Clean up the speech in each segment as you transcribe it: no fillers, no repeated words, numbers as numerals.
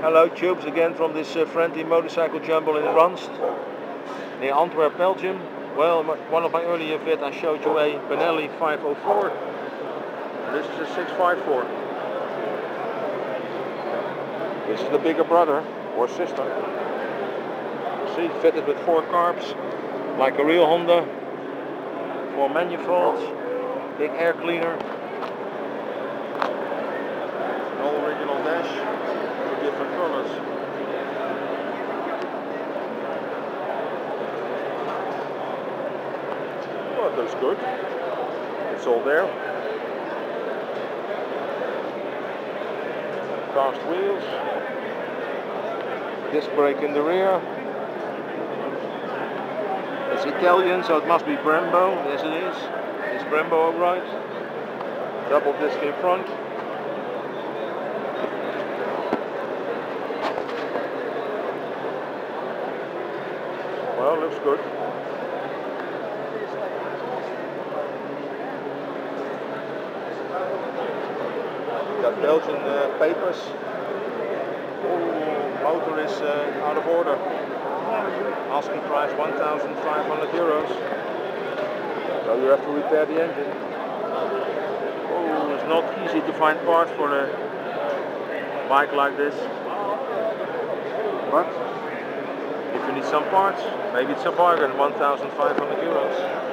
Hello tubes, again from this friendly motorcycle jumble in Ranst, near Antwerp, Belgium. Well, one of my earlier vids I showed you a Benelli 504. This is a 654. This is the bigger brother or sister. See, fitted with 4 carbs, like a real Honda. 4 manifolds, big air cleaner. No original dash, with different colors. Well, it looks good. It's all there. Cast wheels. Disc brake in the rear. It's Italian, so it must be Brembo. Yes, it is. It's Brembo, alright. Double disc in front. Well, looks good. Got Belgian papers. Oh, motor is out of order. Asking price 1,500 euros. So you have to repair the engine. Oh, it's not easy to find parts for a bike like this. But if you need some parts, maybe it's a bargain, 1,500 euros.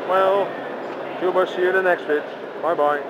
Well, tubers, see you in the next vid. Bye bye.